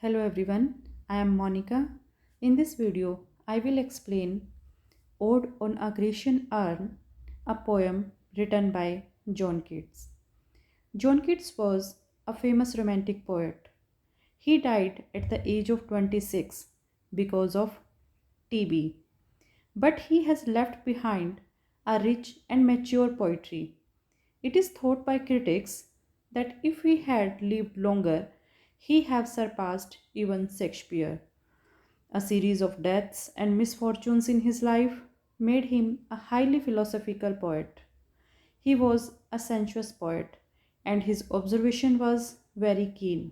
Hello everyone, I am Monica. In this video, I will explain Ode on a Grecian Urn, a poem written by John Keats. John Keats was a famous romantic poet. He died at the age of 26 because of TB, but he has left behind a rich and mature poetry. It is thought by critics that if he had lived longer, he have surpassed even Shakespeare. A series of deaths and misfortunes in his life made him a highly philosophical poet. He was a sensuous poet, and his observation was very keen.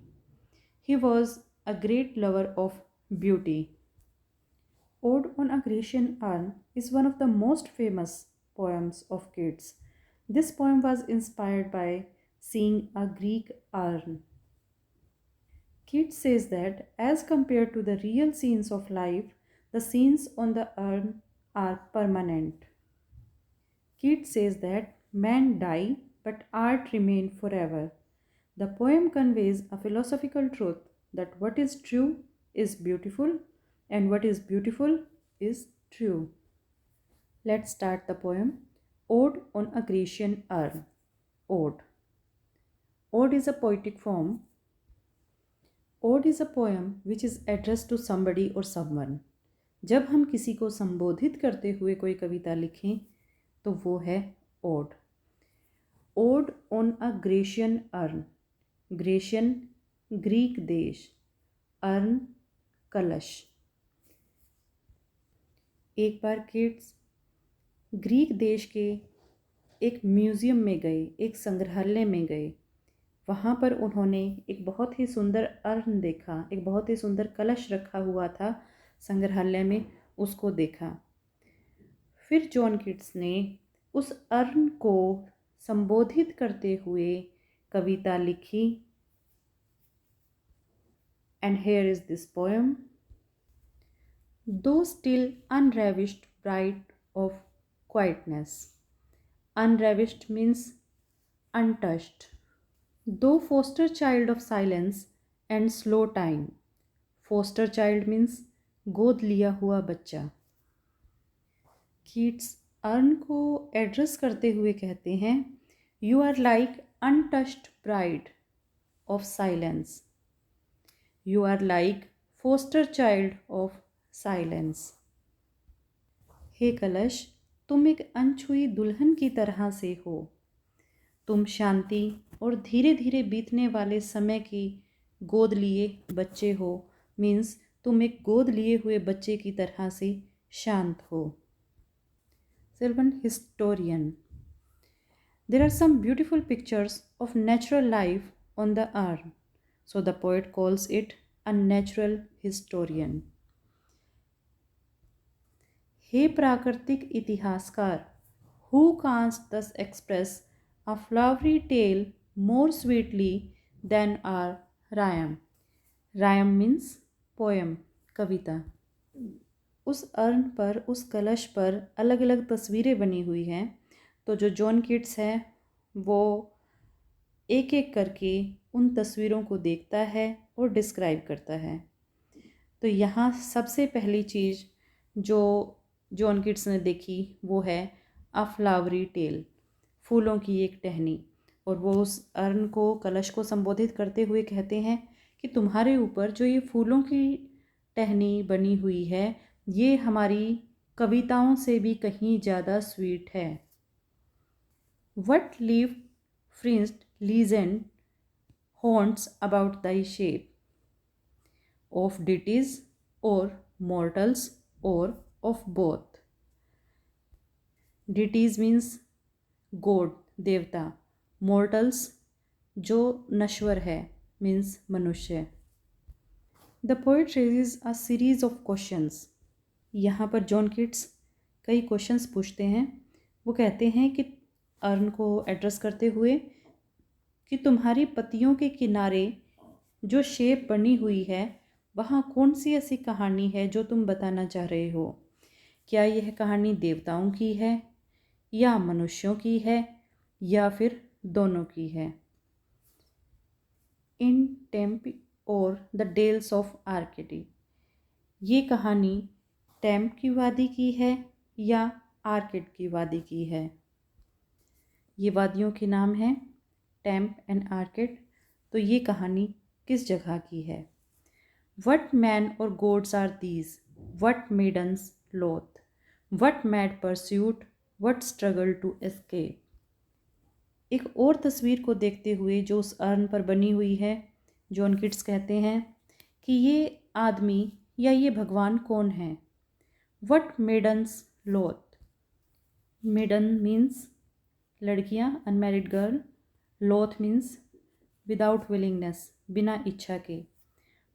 He was a great lover of beauty. Ode on a Grecian Urn is one of the most famous poems of Keats. This poem was inspired by seeing a Greek urn. Keats says that as compared to the real scenes of life, the scenes on the urn are permanent. Keats says that men die but art remains forever. The poem conveys a philosophical truth that what is true is beautiful and what is beautiful is true. Let's start the poem. Ode on a Grecian Urn. Ode. Ode is a poetic form. Ode is a poem which is addressed to somebody or someone. जब हम किसी को संबोधित करते हुए कोई कविता लिखें तो वो है ode. Ode on a Grecian urn. Grecian Greek देश, अर्न कलश. एक बार किड्स ग्रीक देश के एक म्यूज़ियम में गए, एक संग्रहालय में गए. वहाँ पर उन्होंने एक बहुत ही सुंदर अर्न देखा, एक बहुत ही सुंदर कलश रखा हुआ था संग्रहालय में, उसको देखा. फिर जॉन किट्स ने उस अर्न को संबोधित करते हुए कविता लिखी. And here is this poem. Thou still unravished bride of quietness. Unravished means untouched. Though foster child of silence and slow time. Foster child means गोद लिया हुआ बच्चा. कीट्स अर्न को एड्रेस करते हुए कहते हैं, you are like untouched bride of silence. You are like foster child of silence. हे कलश, तुम एक अनछुई दुल्हन की तरह से हो. तुम शांति और धीरे धीरे बीतने वाले समय की गोद लिए बच्चे हो. मीन्स तुम एक गोद लिए हुए बच्चे की तरह से शांत हो. Sylvan historian. There are some beautiful pictures of natural life on the urn, so the poet calls it a natural historian. हे प्राकृतिक इतिहासकार, who canst thus express a flowery tale more sweetly than our rhyme. Rhyme means poem, कविता. उस earn पर, उस कलश पर अलग अलग तस्वीरें बनी हुई हैं. तो जो जॉन किट्स है वो एक एक करके उन तस्वीरों को देखता है और डिस्क्राइब करता है. तो यहाँ सबसे पहली चीज़ जो जॉन किट्स ने देखी वो है अ फ्लावरी टेल, फूलों की एक टहनी. और वो उस अर्न को, कलश को संबोधित करते हुए कहते हैं कि तुम्हारे ऊपर जो ये फूलों की टहनी बनी हुई है ये हमारी कविताओं से भी कहीं ज़्यादा स्वीट है. What leave fringed legend haunts about thy shape of deities or mortals or of both. Deities means god, देवता. Mortals जो नश्वर है means मनुष्य. The poet raises a series of questions. यहाँ पर जॉन किट्स कई क्वेश्चंस पूछते हैं. वो कहते हैं कि अर्न को एड्रेस करते हुए कि तुम्हारी पत्तियों के किनारे जो शेप बनी हुई है वहाँ कौन सी ऐसी कहानी है जो तुम बताना चाह रहे हो. क्या यह कहानी देवताओं की है या मनुष्यों की है या फिर दोनों की है. इन टेम्पी और द डेल्स ऑफ आर्केडी। ये कहानी टैम्प की वादी की है या आर्किड की वादी की है? ये वादियों के नाम हैं टैम्प एंड आर्किड। तो ये कहानी किस जगह की है? वट मैन और gods are these, what maidens loth, what mad pursuit, what struggle to escape. एक और तस्वीर को देखते हुए जो उस अर्न पर बनी हुई है, जॉन किट्स कहते हैं कि ये आदमी या ये भगवान कौन है? What maidens loth, maiden means लड़कियां, unmarried girl. Loth means without willingness, बिना इच्छा के।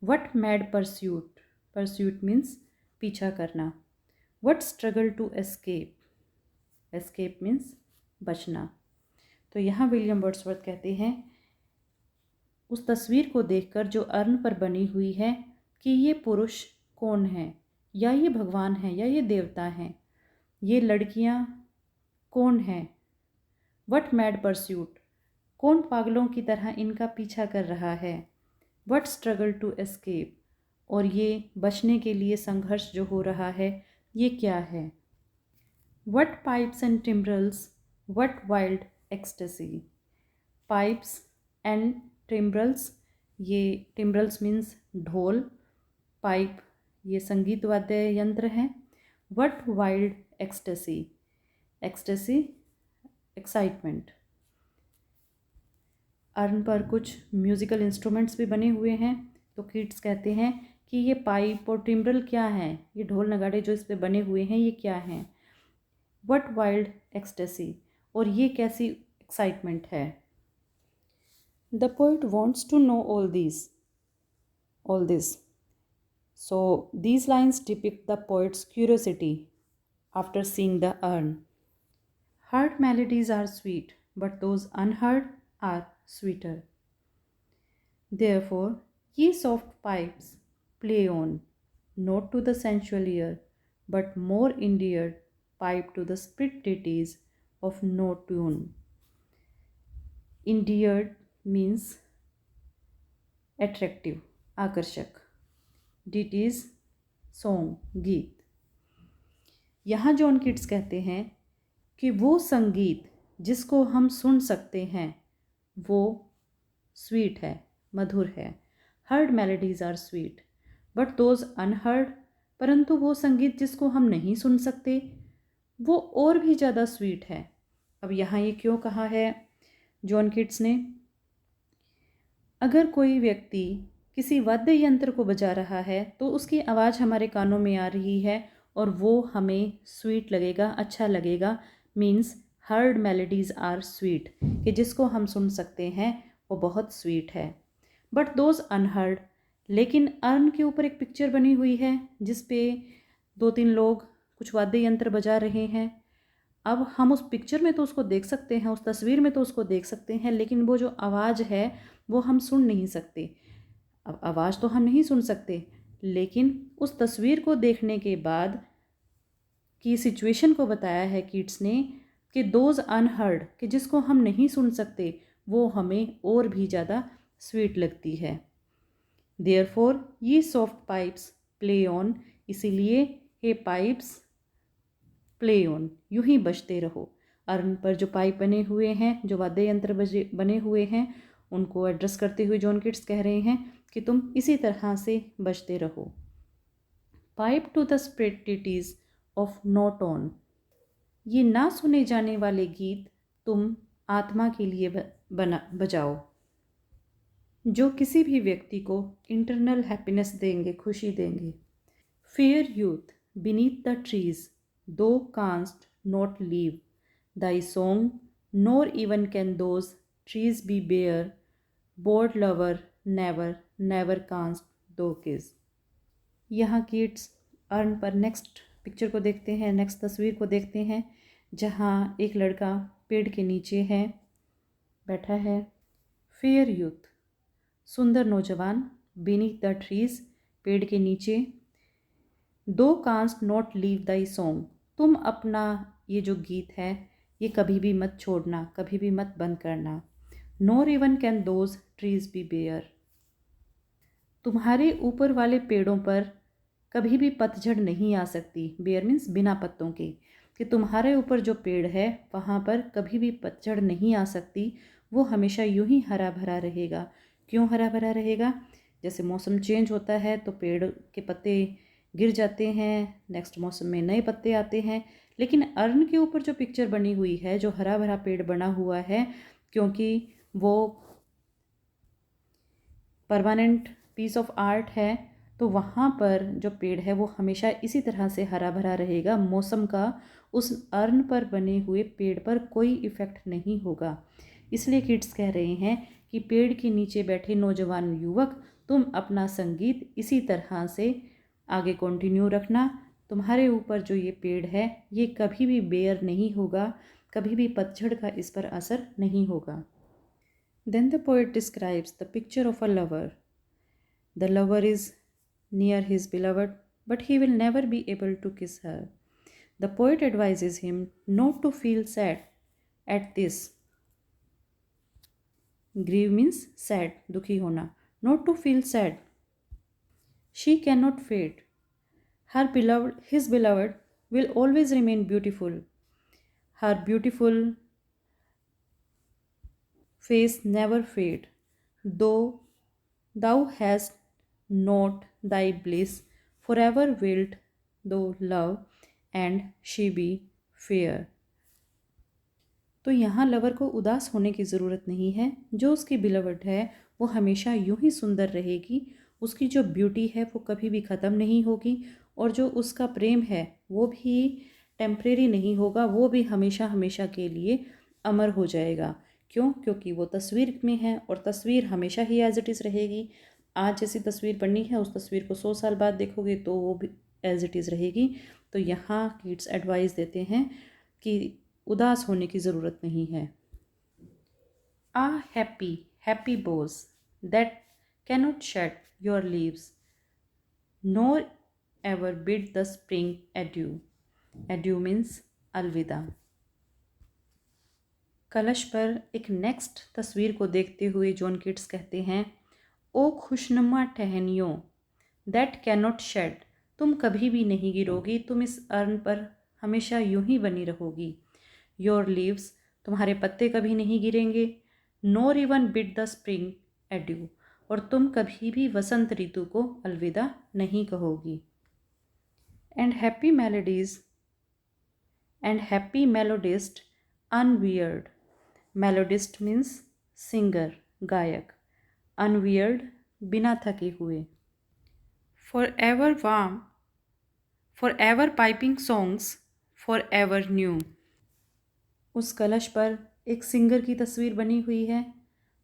What mad pursuit, pursuit means पीछा करना। What struggle to escape, escape means बचना। तो यहाँ विलियम वर्ड्सवर्थ कहते हैं उस तस्वीर को देखकर जो अर्न पर बनी हुई है कि ये पुरुष कौन है, या ये भगवान है या ये देवता हैं। ये लड़कियाँ कौन हैं? वट मैड परस्यूट, कौन पागलों की तरह इनका पीछा कर रहा है? वट स्ट्रगल टू एस्केप, और ये बचने के लिए संघर्ष जो हो रहा है ये क्या है? What pipes and timbrels, what wild ecstasy. Pipes and timbrels, ये टिम्ब्रल्स मीन्स ढोल, पाइप ये संगीत वाद्य यंत्र हैं। What wild ecstasy, ecstasy excitement. Earn पर कुछ म्यूज़िकल इंस्ट्रूमेंट्स भी बने हुए हैं। तो किट्स कहते हैं कि ये पाइप और टिम्ब्रल क्या है, ये ढोल नगाड़े जो इस पे बने हुए हैं ये क्या हैं? वट वाइल्ड एक्सटेसी, और ये कैसी एक्साइटमेंट है? The poet wants to know all this. So these lines depict the poet's curiosity after seeing the urn. Heard melodies are sweet, but those unheard are sweeter. Therefore, ye soft pipes, play on, not to the sensual ear, but more endeared pipe to the spirit deities of no tune. Endeared means attractive, आकर्षक। deities song, गीत। यहाँ John Keats कहते हैं कि वो संगीत जिसको हम सुन सकते हैं वो स्वीट है, मधुर है। Heard melodies are sweet but those unheard, परंतु वो संगीत जिसको हम नहीं सुन सकते वो और भी ज़्यादा स्वीट है। अब यहाँ ये क्यों कहा है जॉन किट्स ने? अगर कोई व्यक्ति किसी वाद्य यंत्र को बजा रहा है तो उसकी आवाज़ हमारे कानों में आ रही है और वो हमें स्वीट लगेगा, अच्छा लगेगा। Means heard melodies are sweet, कि जिसको हम सुन सकते हैं वो बहुत स्वीट है। बट दोज अनहर्ड, लेकिन अर्न के ऊपर एक पिक्चर बनी हुई है जिस पे 2-3 लोग कुछ वाद्य यंत्र बजा रहे हैं। अब हम उस पिक्चर में तो उसको देख सकते हैं, उस तस्वीर में तो उसको देख सकते हैं, लेकिन वो जो आवाज़ है वो हम सुन नहीं सकते। अब आवाज़ तो हम नहीं सुन सकते, लेकिन उस तस्वीर को देखने के बाद की सिचुएशन को बताया है किट्स ने कि दोज अनहर्ड, कि जिसको हम नहीं सुन सकते वो हमें और भी ज़्यादा स्वीट लगती है। देयरफॉर ये सॉफ्ट पाइप्स प्ले ऑन, इसीलिए ये पाइप्स प्ले ऑन, यूं ही बजते रहो। अर्न पर जो पाइप बने हुए हैं, जो वाद्य यंत्र बने हुए हैं, उनको एड्रेस करते हुए जॉन किट्स कह रहे हैं कि तुम इसी तरह से बजते रहो। Pipe to the spirit ditties of no tone, ये ना सुने जाने वाले गीत तुम आत्मा के लिए बजाओ, जो किसी भी व्यक्ति को इंटरनल हैप्पीनेस देंगे, खुशी देंगे। Fair youth beneath the trees, thou canst not leave thy song, nor even can those trees be bare, bored lover never canst thou kiss। यहाँ किड्स अर्न पर नेक्स्ट पिक्चर को देखते हैं, नेक्स्ट तस्वीर को देखते हैं, जहाँ एक लड़का पेड़ के नीचे है, बैठा है। फेयर यूथ, सुंदर नौजवान, बीनीथ द ट्रीज, पेड़ के नीचे। दो canst not leave Dai song, तुम अपना ये जो गीत है ये कभी भी मत छोड़ना, कभी भी मत बंद करना। Nor even can those trees be bare, तुम्हारे ऊपर वाले पेड़ों पर कभी भी पतझड़ नहीं आ सकती। बेयर मीन्स बिना पत्तों के, कि तुम्हारे ऊपर जो पेड़ है वहाँ पर कभी भी पतझड़ नहीं आ सकती। वो हमेशा यूं ही हरा भरा रहेगा। क्यों हरा भरा रहेगा? जैसे मौसम चेंज होता है तो पेड़ के पत्ते गिर जाते हैं, नेक्स्ट मौसम में नए पत्ते आते हैं। लेकिन अर्न के ऊपर जो पिक्चर बनी हुई है, जो हरा भरा पेड़ बना हुआ है, क्योंकि वो परमानेंट पीस ऑफ आर्ट है, तो वहाँ पर जो पेड़ है वो हमेशा इसी तरह से हरा भरा रहेगा। मौसम का उस अर्न पर बने हुए पेड़ पर कोई इफ़ेक्ट नहीं होगा। इसलिए किड्स कह रहे हैं कि पेड़ के नीचे बैठे नौजवान युवक, तुम अपना संगीत इसी तरह से आगे कंटिन्यू रखना। तुम्हारे ऊपर जो ये पेड़ है ये कभी भी बेयर नहीं होगा, कभी भी पतझड़ का इस पर असर नहीं होगा। Then the poet describes the picture of a lover. The lover is near his beloved, but he will never be able to kiss her. The poet advises him not to feel sad at this. Grieve means sad, dukhi hona. Not to feel sad. She cannot fade. Her beloved, his beloved, will always remain beautiful. Her beautiful face never fade. Though thou hast not thy bliss, forever wilt thou love, and she be fair. तो यहाँ lover को उदास होने की ज़रूरत नहीं है। जो उसकी बिलवड है वो हमेशा यूं ही सुंदर रहेगी। उसकी जो ब्यूटी है वो कभी भी ख़त्म नहीं होगी, और जो उसका प्रेम है वो भी टेम्परेरी नहीं होगा, वो भी हमेशा हमेशा के लिए अमर हो जाएगा। क्यों? क्योंकि वो तस्वीर में है, और तस्वीर हमेशा ही एज इट इज़ रहेगी। आज जैसी तस्वीर बनी है उस तस्वीर को 100 साल बाद देखोगे तो वो भी एज इट इज़ रहेगी। तो यहाँ किड्स एडवाइस देते हैं कि उदास होने की ज़रूरत नहीं है। Ah happy happy boughs that cannot shed your leaves, nor ever bid the spring adieu. Adieu means अलविदा। कलश पर एक नेक्स्ट तस्वीर को देखते हुए जॉन किट्स कहते हैं, ओ खुशनुमा टहनियों दैट कैनॉट शेड, तुम कभी भी नहीं गिरोगी, तुम इस अर्न पर हमेशा यूं ही बनी रहोगी। योर लीव्स, तुम्हारे पत्ते कभी नहीं गिरेंगे। Nor even bid the spring adieu, और तुम कभी भी वसंत ऋतु को अलविदा नहीं कहोगी। And happy melodies and happy melodist unwearied. Melodist means singer, गायक। अनवियर्ड बिना थके हुए। For ever warm, for ever piping songs, for ever new. उस कलश पर एक सिंगर की तस्वीर बनी हुई है,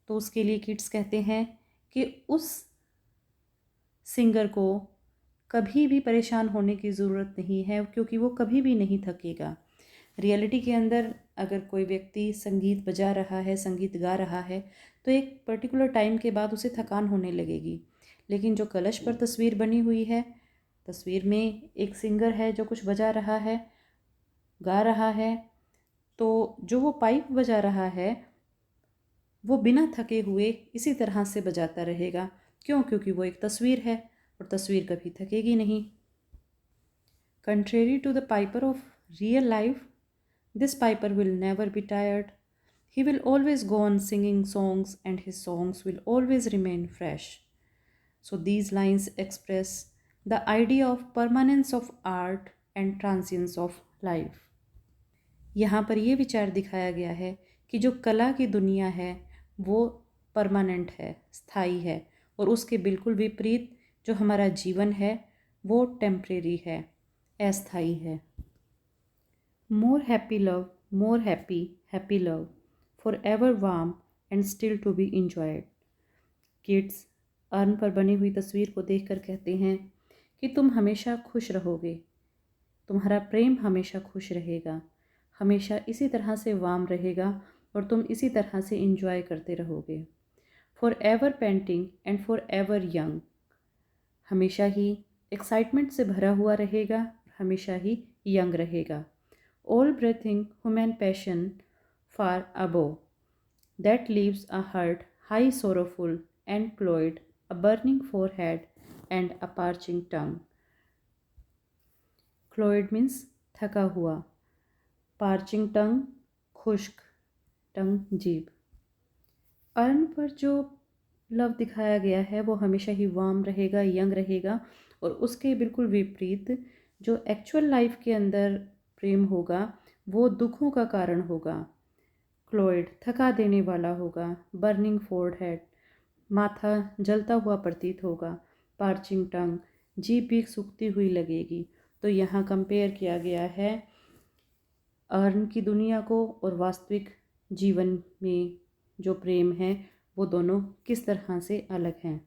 तो उसके लिए किड्स कहते हैं कि उस सिंगर को कभी भी परेशान होने की ज़रूरत नहीं है, क्योंकि वो कभी भी नहीं थकेगा। रियलिटी के अंदर अगर कोई व्यक्ति संगीत बजा रहा है, संगीत गा रहा है, तो एक पर्टिकुलर टाइम के बाद उसे थकान होने लगेगी। लेकिन जो कलश पर तस्वीर बनी हुई है, तस्वीर में एक सिंगर है जो कुछ बजा रहा है, गा रहा है, तो जो वो पाइप बजा रहा है वो बिना थके हुए इसी तरह से बजाता रहेगा। क्यों? क्योंकि वो एक तस्वीर है, और तस्वीर कभी थकेगी नहीं। Contrary to the piper of real life, this piper will never be tired. He will always go on singing songs, and his songs will always remain fresh. So these lines express the idea of permanence of art and transience of life. यहाँ पर ये विचार दिखाया गया है कि जो कला की दुनिया है वो परमानेंट है, स्थायी है, और उसके बिल्कुल विपरीत जो हमारा जीवन है वो टेम्परेरी है, अस्थायी है। More happy love, more happy happy love, for ever warm and still to be enjoyed. Keats urn पर बनी हुई तस्वीर को देखकर कहते हैं कि तुम हमेशा खुश रहोगे, तुम्हारा प्रेम हमेशा खुश रहेगा, हमेशा इसी तरह से वार्म रहेगा, और तुम इसी तरह से इंजॉय करते रहोगे। For ever painting and for ever young, हमेशा ही एक्साइटमेंट से भरा हुआ रहेगा, हमेशा ही यंग रहेगा। All breathing human passion far above, that leaves a heart high sorrowful and colloid a burning forehead, and a parching tongue. Cloyed means थका हुआ, parching tongue खुश्क, टंग जीभ। अर्न पर जो लव दिखाया गया है वो हमेशा ही वार्म रहेगा, यंग रहेगा, और उसके बिल्कुल विपरीत जो एक्चुअल लाइफ के अंदर प्रेम होगा वो दुखों का कारण होगा। क्लोइड थका देने वाला होगा, बर्निंग फोरहेड माथा जलता हुआ प्रतीत होगा, पार्चिंग टंग जीभ भी सूखती हुई लगेगी। तो यहाँ कंपेयर किया गया है अर्न की दुनिया को और वास्तविक जीवन में जो प्रेम है वो दोनों किस तरह से अलग हैं।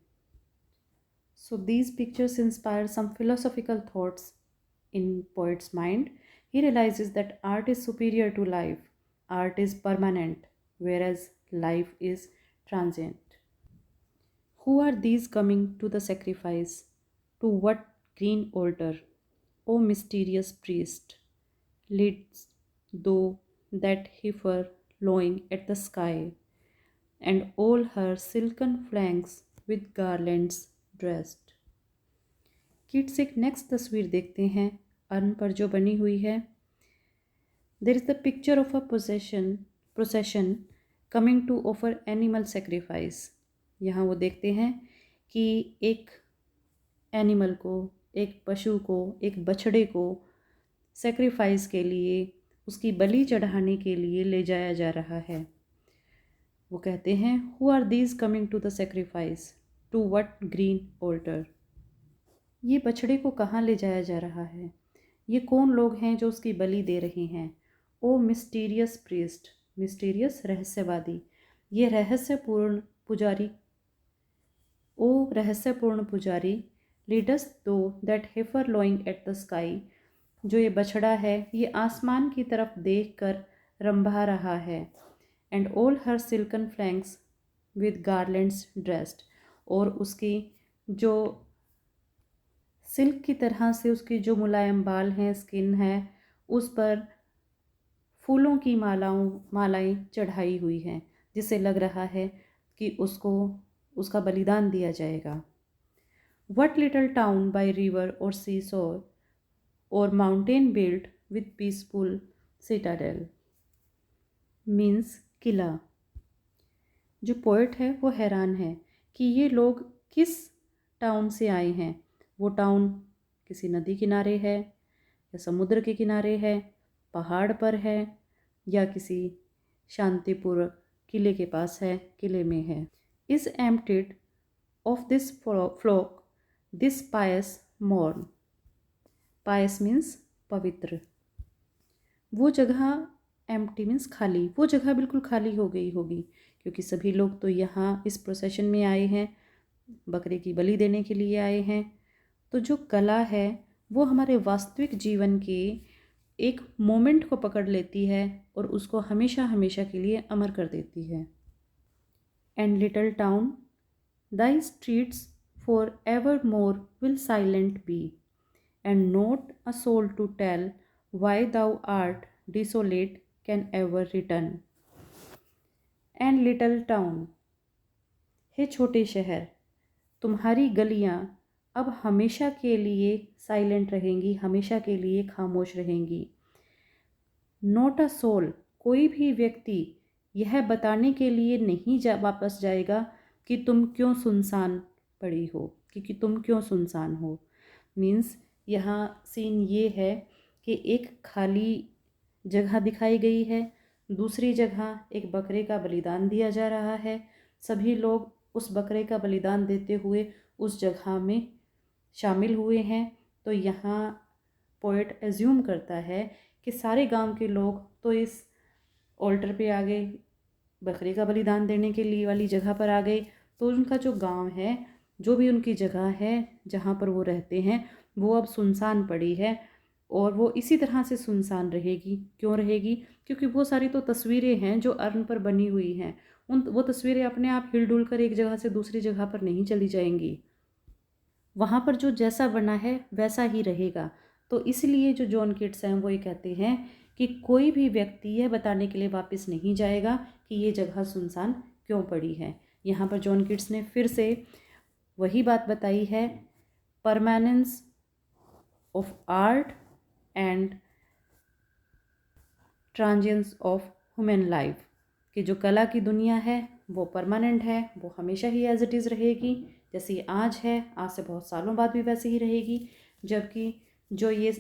So these pictures inspire some philosophical thoughts in poet's mind. He realizes that art is superior to life. Art is permanent, whereas life is transient. Who are these coming to the sacrifice? To what green altar? O mysterious priest, leads thou that heifer lowing at the sky, and all her silken flanks with garlands dressed. Keats एक next तस्वीर देखते हैं urn पर जो बनी हुई है। There is the picture of a procession coming to offer animal sacrifice. यहाँ वो देखते हैं कि एक एनिमल को, एक पशु को, एक बछड़े को सेक्रीफाइस के लिए, उसकी बलि चढ़ाने के लिए ले जाया जा रहा है। वो कहते हैं who are these coming to the sacrifice, to what green altar. ये बछड़े को कहाँ ले जाया जा रहा है, ये कौन लोग हैं जो उसकी बलि दे रहे हैं। ओ मिस्टीरियस प्रीस्ट, मिस्टीरियस रहस्यवादी, ये रहस्यपूर्ण पुजारी, ओ रहस्यपूर्ण पुजारी, lead'st thou that heifer lowing at the skies, जो ये बछड़ा है ये आसमान की तरफ देख कर रंभा रहा है। And all her silken flanks with garlands dressed, और उसकी जो सिल्क की तरह से उसकी जो मुलायम बाल हैं, स्किन है, उस पर फूलों की मालाएं चढ़ाई हुई हैं, जिससे लग रहा है कि उसको उसका बलिदान दिया जाएगा। What little town by river or seashore or mountain built with peaceful citadel means किला। जो पोएट है वो हैरान है कि ये लोग किस टाउन से आए हैं। वो टाउन किसी नदी किनारे है या समुद्र के किनारे है, पहाड़ पर है, या किसी शांतिपूर्वक किले के पास है, किले में है। Is emptied of this folk this pious morn. Pious means पवित्र। वो जगह एम्प्टी मीन्स खाली, वो जगह बिल्कुल खाली हो गई होगी क्योंकि सभी लोग तो यहाँ इस प्रोसेशन में आए हैं, बकरे की बलि देने के लिए आए हैं। तो जो कला है वो हमारे वास्तविक जीवन के एक मोमेंट को पकड़ लेती है और उसको हमेशा हमेशा के लिए अमर कर देती है। And little town thy streets for evermore will silent be, and not a soul to tell why thou art desolate can ever return. And little town, हे छोटे शहर, तुम्हारी गलियाँ अब हमेशा के लिए साइलेंट रहेंगी, हमेशा के लिए खामोश रहेंगी। नॉट अ सोल, कोई भी व्यक्ति यह बताने के लिए नहीं वापस जाएगा कि तुम क्यों सुनसान पड़ी हो, कि तुम क्यों सुनसान हो। मीन्स यहाँ सीन ये है कि एक खाली जगह दिखाई गई है, दूसरी जगह एक बकरे का बलिदान दिया जा रहा है। सभी लोग उस बकरे का बलिदान देते हुए उस जगह में शामिल हुए हैं। तो यहाँ पोएट एज्यूम करता है कि सारे गांव के लोग तो इस ऑल्टर पे आ गए, बकरे का बलिदान देने के लिए वाली जगह पर आ गए। तो उनका जो गांव है, जो भी उनकी जगह है जहाँ पर वो रहते हैं, वो अब सुनसान पड़ी है और वो इसी तरह से सुनसान रहेगी। क्यों रहेगी? क्योंकि वो सारी तो तस्वीरें हैं जो अर्न पर बनी हुई हैं। वो तस्वीरें अपने आप हिलडुल कर एक जगह से दूसरी जगह पर नहीं चली जाएंगी। वहाँ पर जो जैसा बना है वैसा ही रहेगा। तो इसलिए जो जॉन किट्स हैं वो ये कहते हैं कि कोई भी व्यक्ति यह बताने के लिए वापस नहीं जाएगा कि ये जगह सुनसान क्यों पड़ी है। यहाँ पर जॉन किट्स ने फिर से वही बात बताई है permanence of art and transience of human life, कि जो कला की दुनिया है वो परमानेंट है, वो हमेशा ही एज इट इज़ रहेगी, जैसे आज है, आज से बहुत सालों बाद भी वैसे ही रहेगी। जबकि जो ये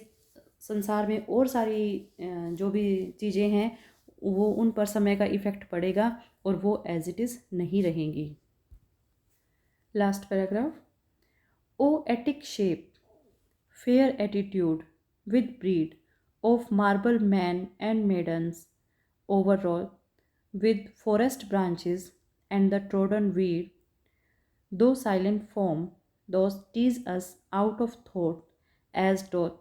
संसार में और सारी जो भी चीज़ें हैं वो उन पर समय का इफ़ेक्ट पड़ेगा और वो एज इट इज़ नहीं रहेंगी। Last paragraph. O Attic shape, fair attitude with breed of marble men and maidens overall with forest branches and the trodden weed, though silent form, those tease us out of thought as doth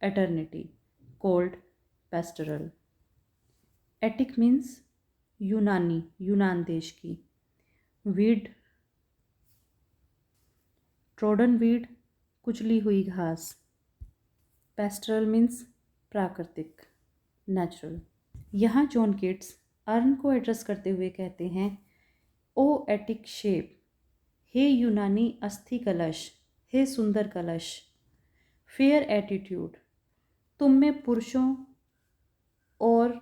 eternity, called pastoral. Attic means यूनानी, यूनान देश की। Weed, trodden weed, कुचली हुई घास। पेस्टरल means प्राकृतिक, natural. यहाँ John Keats earn को address करते हुए कहते हैं, ओ एटिक शेप, हे यूनानी अस्थि कलश, हे सुंदर कलश। फेयर एटीट्यूड, तुम में पुरुषों और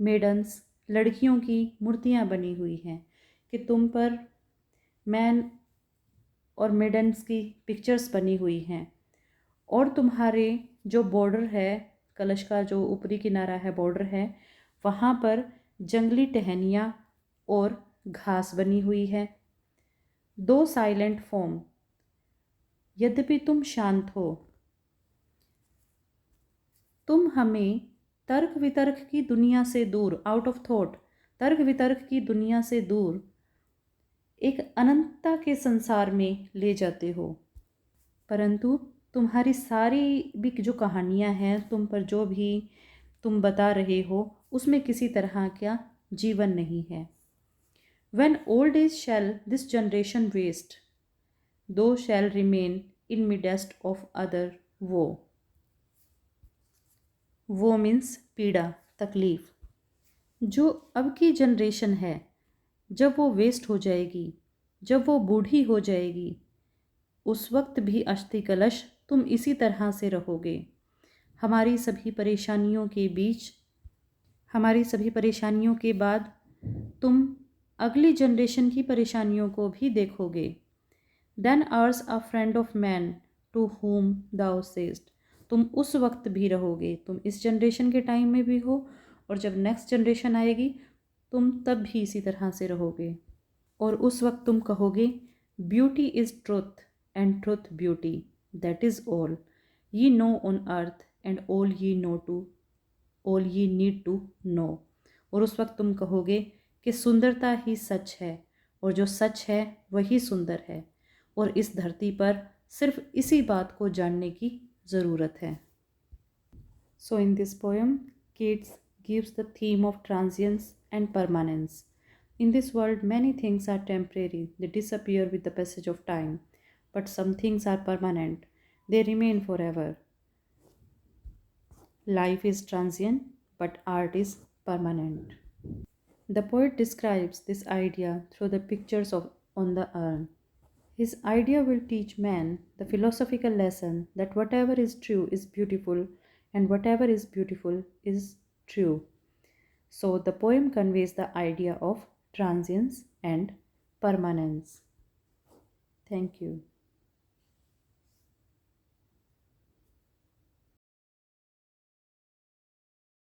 मेडन्स, लड़कियों की मूर्तियाँ बनी हुई हैं, कि तुम पर मैन और मेडन्स की पिक्चर्स बनी हुई हैं, और तुम्हारे जो बॉर्डर है, कलश का जो ऊपरी किनारा है, बॉर्डर है, वहाँ पर जंगली टहनियाँ और घास बनी हुई है। दो साइलेंट फॉर्म, यद्यपि तुम शांत हो, तुम हमें तर्क वितर्क की दुनिया से दूर, आउट ऑफ थॉट, तर्क वितर्क की दुनिया से दूर एक अनंतता के संसार में ले जाते हो। परंतु तुम्हारी सारी भी जो कहानियाँ हैं, तुम पर जो भी तुम बता रहे हो, उसमें किसी तरह का जीवन नहीं है। When old age shall this generation waste, though shall remain in midst of other woe. वो मीन्स पीड़ा, तकलीफ। जो अब की जनरेशन है, जब वो वेस्ट हो जाएगी, जब वो बूढ़ी हो जाएगी, उस वक्त भी अस्थि कलश तुम इसी तरह से रहोगे। हमारी सभी परेशानियों के बीच, हमारी सभी परेशानियों के बाद तुम अगली जनरेशन की परेशानियों को भी देखोगे। Then art a friend of man to whom thou sayest, तुम उस वक्त भी रहोगे, तुम इस जनरेशन के टाइम में भी हो, और जब नेक्स्ट जनरेशन आएगी तुम तब भी इसी तरह से रहोगे। और उस वक्त तुम कहोगे, beauty is truth and truth beauty, that is all ye know on earth and all ye need to know। और उस वक्त तुम कहोगे कि सुंदरता ही सच है, और जो सच है वही सुंदर है, और इस धरती पर सिर्फ इसी बात को जानने की ज़रूरत है। So in this poem Keats gives the theme of transience and permanence. In this world, many things are temporary, they disappear with the passage of time, but some things are permanent, they remain forever. Life is transient, but art is permanent. The poet describes this idea through the pictures on the urn. His idea will teach man the philosophical lesson that whatever is true is beautiful, and whatever is beautiful is true. So, the poem conveys the idea of transience and permanence. Thank you.